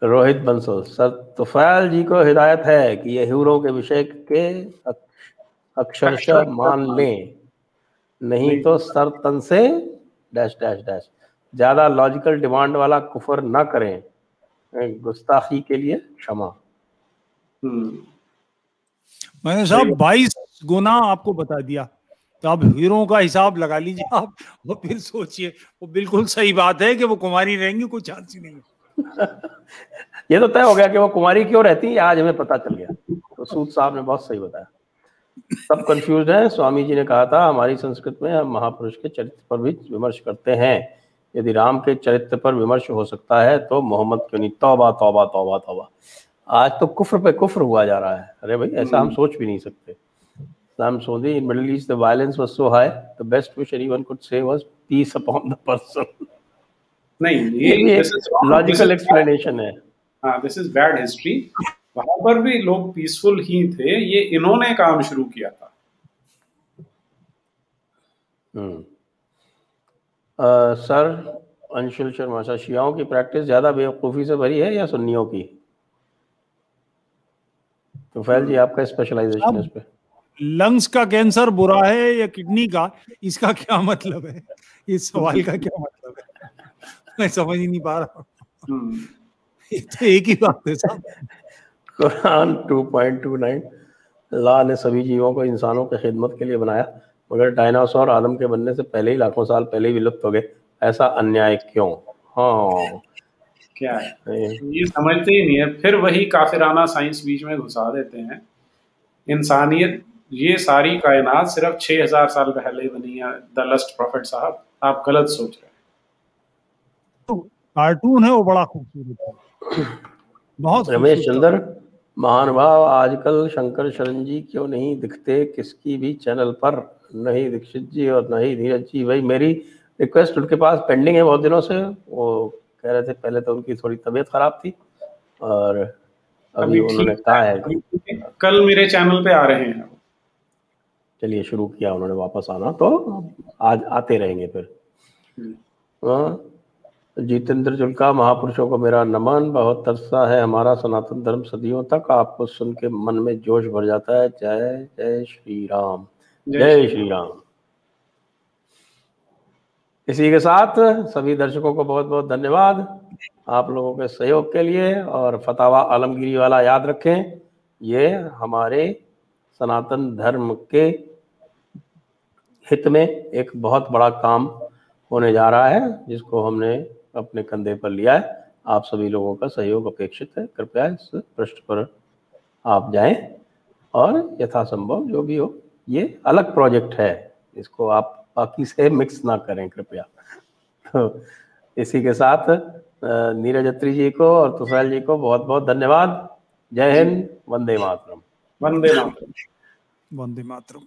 रोहित बंसल, सर तुफैल जी को हिदायत है कि ये ह्यूरों के विषय के अक्षरशः मान लें, नहीं तो सर तन से डैश डैश डैश ज्यादा लॉजिकल डिमांड वाला कुफर ना करें, गुस्ताखी के लिए क्षमा। मैंने साहब 22 गुना आपको बता दिया, तो अब हीरो का हिसाब लगा लीजिए आप, और फिर सोचिए। वो बिल्कुल सही बात है कि वो कुमारी रहेंगी, कोई चांस ही नहीं है। ये तो तय हो गया कि वो कुमारी क्यों रहती है, आज हमें पता चल गया। तो सूद साहब ने बहुत सही बताया। सब कंफ्यूज है। स्वामी जी ने कहा था हमारी संस्कृति में हम महापुरुष के चरित्र पर भी विमर्श करते हैं, यदि राम के चरित्र पर विमर्श हो सकता है तो मोहम्मद क्यों नहीं? तौबा तौबा तौबा तौबा, आज तो कुफ्र पे कुफ्र हुआ जा रहा है। अरे भाई, ऐसा हम सोच भी नहीं सकते। Sam Sodhi, in Middle East the violence was so high, the best wish anyone could say was peace upon the person. नहीं, ये लॉजिकल एक्सप्लेनेशन है। हाँ, दिस इज बैड हिस्ट्री। वहां पर भी लोग पीसफुल ही थे, ये इन्होंने काम शुरू किया था। सर अंशुल शर्मा, सर शियाओं की प्रैक्टिस ज्यादा बेवकूफ़ी से भरी है या सुन्नियों की? तो फैल जी आपका स्पेशलाइजेशन है इस पे। लंग्स का कैंसर बुरा है या किडनी का, इसका क्या मतलब है? इस सवाल का क्या मतलब है? मैं समझ ही नहीं पा रहा। ये तो एक ही बात है साहब। कुरान 2.29, अल्लाह ने सभी जीवों को इंसानों की खिदमत के लिए बनाया, मगर डायनासोर आदम के बनने से पहले ही लाखों साल पहले ही विलुप्त हो गए, ऐसा अन्याय क्यों? हाँ, क्या है ये समझते ही नहीं है। फिर वही काफिराना साइंस बीच में घुसा देते हैं। इंसानियत, ये सारी कायनात सिर्फ 6000 साल पहले बनी है। द लस्ट प्रॉफिट साहब, आप गलत सोच रहे हैं। तो कार्टून है वो बड़ा खूबसूरत है, बहुत। रमेश चंद्र, महानुभाव, आजकल शंकर शरण जी क्यों नहीं दिखते किसकी भी चैनल पर? नहीं दीक्षित जी और नहीं नीरज जी। भाई मेरी रिक्वेस्ट उनके पास पेंडिंग है बहुत दिनों से। वो कह रहे थे पहले तो उनकी थोड़ी तबीयत खराब थी, और अभी उन्होंने कहा है कल मेरे चैनल पे आ रहे हैं। चलिए, शुरू किया उन्होंने वापस आना, तो आज आते रहेंगे फिर। जितेंद्र जुल्का, महापुरुषों को मेरा नमन, बहुत तरसा है हमारा सनातन धर्म सदियों तक, आपको सुन के मन में जोश भर जाता है। जय जय श्री राम, जय श्री राम। इसी के साथ सभी दर्शकों को बहुत बहुत धन्यवाद आप लोगों के सहयोग के लिए। और फतावा आलमगीरी वाला याद रखें, ये हमारे सनातन धर्म के हित में एक बहुत बड़ा काम होने जा रहा है, जिसको हमने अपने कंधे पर लिया है। आप सभी लोगों का सहयोग अपेक्षित है। कृपया इस पृष्ठ पर आप जाएं और यथासंभव जो भी हो, ये अलग प्रोजेक्ट है, इसको आप बाकी से मिक्स ना करें कृपया। तो इसी के साथ नीरज अत्री जी को और तुफैल जी को बहुत बहुत धन्यवाद। जय हिंद, वंदे मातरम। वंदे मातरम। वंदे मातरम।